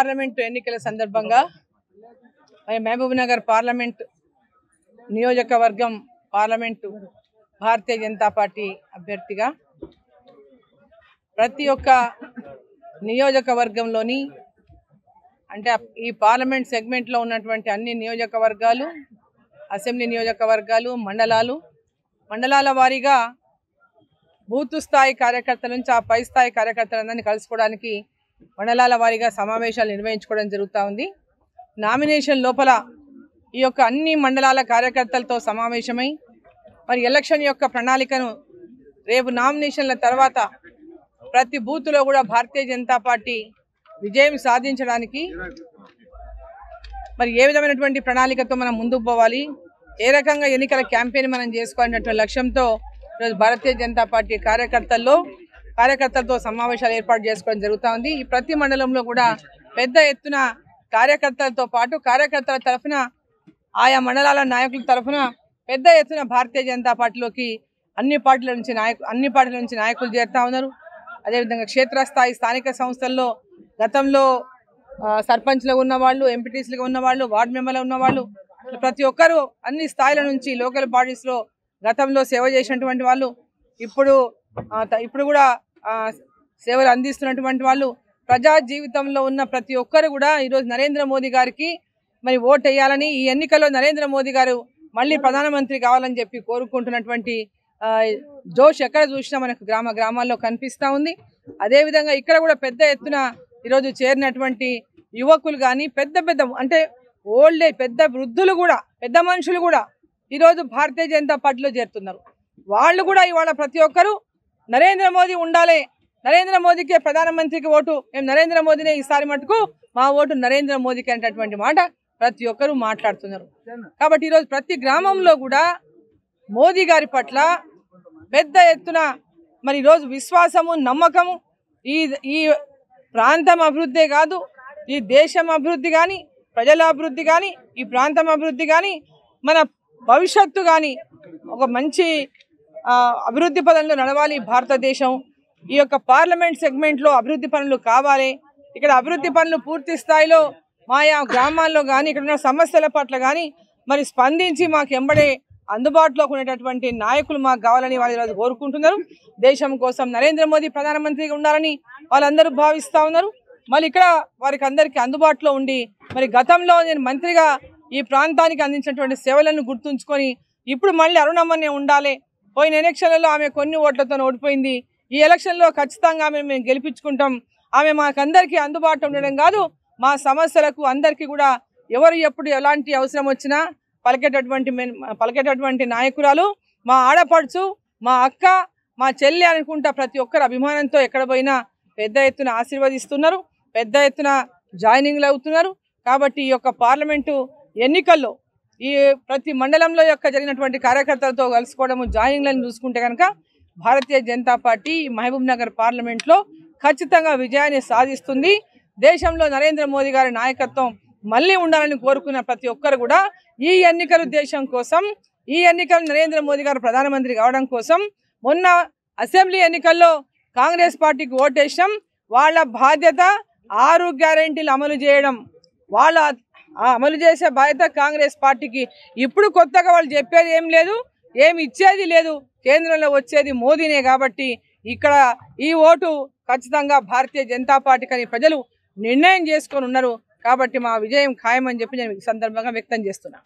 Parliament ఎన్నికల సందర్భంగా Mahabub Nagar parliament నియోజకవర్గం పార్లమెంటు భారతీయ జనతా పార్టీ అభ్యర్థిగా ప్రతి ఒక్క నియోజకవర్గంలోని అంటే ఈ పార్లమెంట్ సెగ్మెంట్లో ఉన్నటువంటి అన్ని నియోజకవర్గాలు, అసెంబ్లీ నియోజకవర్గాలు, మండలాల వారీగా బూత్ స్థాయి కార్యకర్తల నుంచి ఆ పై స్థాయి కార్యకర్తలందరినీ కలుసుకోవడానికి మండలాల వారీగా సమావేశాలు నిర్వహించుకోవడం జరుగుతూ ఉంది. నామినేషన్ లోపల ఈ యొక్క అన్ని మండలాల కార్యకర్తలతో సమావేశమై మరి ఎలక్షన్ యొక్క ప్రణాళికను రేపు నామినేషన్ల తర్వాత ప్రతి బూత్లో కూడా భారతీయ జనతా పార్టీ విజయం సాధించడానికి మరి ఏ విధమైనటువంటి ప్రణాళికతో మనం ముందుకు పోవాలి, ఏ రకంగా ఎన్నికల క్యాంపెయిన్ మనం చేసుకోవాలనేటువంటి లక్ష్యంతో ఈరోజు భారతీయ జనతా పార్టీ కార్యకర్తలతో సమావేశాలు ఏర్పాటు చేసుకోవడం జరుగుతూ ఉంది. ఈ ప్రతి మండలంలో కూడా పెద్ద ఎత్తున కార్యకర్తలతో పాటు కార్యకర్తల తరఫున ఆయా మండలాల నాయకుల తరఫున పెద్ద ఎత్తున భారతీయ జనతా పార్టీలోకి అన్ని పార్టీల నుంచి నాయకులు చేరుతా ఉన్నారు. అదేవిధంగా క్షేత్రస్థాయి స్థానిక సంస్థల్లో గతంలో సర్పంచ్లుగా ఉన్నవాళ్ళు, ఎంపీటీసీలుగా ఉన్నవాళ్ళు, వార్డు మెంబర్లు ఉన్నవాళ్ళు, ప్రతి ఒక్కరూ అన్ని స్థాయిల నుంచి లోకల్ బాడీస్లో గతంలో సేవ చేసినటువంటి వాళ్ళు, ఇప్పుడు కూడా సేవలు అందిస్తున్నటువంటి వాళ్ళు, ప్రజా జీవితంలో ఉన్న ప్రతి ఒక్కరు కూడా ఈరోజు నరేంద్ర మోదీ గారికి మరి ఓటు వేయాలని, ఈ ఎన్నికల్లో నరేంద్ర మోదీ గారు మళ్ళీ ప్రధానమంత్రి కావాలని చెప్పి కోరుకుంటున్నటువంటి జోష్ ఎక్కడ చూసినా మనకు గ్రామాల్లో కనిపిస్తూ ఉంది. అదేవిధంగా ఇక్కడ కూడా పెద్ద ఎత్తున ఈరోజు చేరినటువంటి యువకులు కానీ పెద్ద అంటే ఓల్డ్ ఏజ్ పెద్ద వృద్ధులు కూడా పెద్ద మనుషులు కూడా ఈరోజు భారతీయ జనతా పార్టీలో చేరుతున్నారు. వాళ్ళు కూడా ఇవాళ ప్రతి ఒక్కరూ నరేంద్ర మోదీ ఉండాలి, నరేంద్ర మోదీకే ప్రధానమంత్రికి ఓటు, మేము నరేంద్ర మోదీనే ఈసారి మటుకు మా ఓటు నరేంద్ర మోదీకి అనేటటువంటి మాట ప్రతి ఒక్కరూ మాట్లాడుతున్నారు. కాబట్టి ఈరోజు ప్రతి గ్రామంలో కూడా మోదీ గారి పట్ల పెద్ద ఎత్తున మరి ఈరోజు విశ్వాసము, నమ్మకము, ఈ ప్రాంతం అభివృద్ధే కాదు, ఈ దేశం అభివృద్ధి కానీ, ప్రజల అభివృద్ధి కానీ, ఈ ప్రాంతం అభివృద్ధి కానీ, మన భవిష్యత్తు కానీ ఒక మంచి అభివృద్ధి పదంలో నడవాలి భారతదేశం. ఈ యొక్క పార్లమెంట్ సెగ్మెంట్లో అభివృద్ధి పనులు కావాలి. ఇక్కడ అభివృద్ధి పనులు పూర్తి స్థాయిలో మాయా గ్రామాల్లో కానీ ఇక్కడ ఉన్న సమస్యల పట్ల కానీ మరి స్పందించి మాకు ఎంబడే అందుబాటులో ఉండేటటువంటి నాయకులు మాకు కావాలని వాళ్ళు ఈరోజు కోరుకుంటున్నారు. దేశం కోసం నరేంద్ర మోదీ ప్రధానమంత్రిగా ఉండాలని వాళ్ళందరూ భావిస్తూ ఉన్నారు. మళ్ళీ ఇక్కడ వారికి అందరికీ అందుబాటులో ఉండి మరి గతంలో నేను మంత్రిగా ఈ ప్రాంతానికి అందించినటువంటి సేవలను గుర్తుంచుకొని ఇప్పుడు మళ్ళీ అరుణమ్మనే ఉండాలి. పోయిన ఎలక్షన్లలో ఆమె కొన్ని ఓట్లతో ఓడిపోయింది, ఈ ఎలక్షన్లో ఖచ్చితంగా మేము గెలిపించుకుంటాం, ఆమె మాకందరికీ అందుబాటులో ఉండడం కాదు, మా సమస్యలకు అందరికీ కూడా ఎవరు ఎప్పుడు ఎలాంటి అవసరం వచ్చినా పలికేటటువంటి నాయకురాలు, మా ఆడపడుచు, మా అక్క, మా చెల్లి అనుకుంటా ప్రతి ఒక్కరు అభిమానంతో ఎక్కడ పోయినా పెద్ద ఎత్తున ఆశీర్వదిస్తున్నారు, పెద్ద ఎత్తున జాయినింగ్లు అవుతున్నారు. కాబట్టి ఈ యొక్క పార్లమెంటు ఎన్నికల్లో ఈ ప్రతి మండలంలో యొక్క జరిగినటువంటి కార్యకర్తలతో కలుసుకోవడము, జాయినింగ్లను చూసుకుంటే కనుక భారతీయ జనతా పార్టీ మహబూబ్ నగర్ పార్లమెంట్లో ఖచ్చితంగా విజయాన్ని సాధిస్తుంది. దేశంలో నరేంద్ర మోదీ గారి నాయకత్వం మళ్ళీ ఉండాలని కోరుకున్న ప్రతి ఒక్కరు కూడా ఈ ఎన్నికలు దేశం కోసం, ఈ ఎన్నికలు నరేంద్ర మోదీ గారు ప్రధానమంత్రి కావడం కోసం, మొన్న అసెంబ్లీ ఎన్నికల్లో కాంగ్రెస్ పార్టీకి ఓటేసాం, వాళ్ళ బాధ్యత 6 గ్యారెంటీలు అమలు చేయడం, వాళ్ళ అమలు చేసే బాధ్యత కాంగ్రెస్ పార్టీకి. ఇప్పుడు కొత్తగా వాళ్ళు చెప్పేది ఏం లేదు, ఏమి ఇచ్చేది లేదు, కేంద్రంలో వచ్చేది మోదీనే. కాబట్టి ఇక్కడ ఈ ఓటు ఖచ్చితంగా భారతీయ జనతా పార్టీకి అని ప్రజలు నిర్ణయం చేసుకొని ఉన్నారు. కాబట్టి మా విజయం ఖాయమని చెప్పి నేను ఈ సందర్భంగా వ్యక్తం చేస్తున్నా.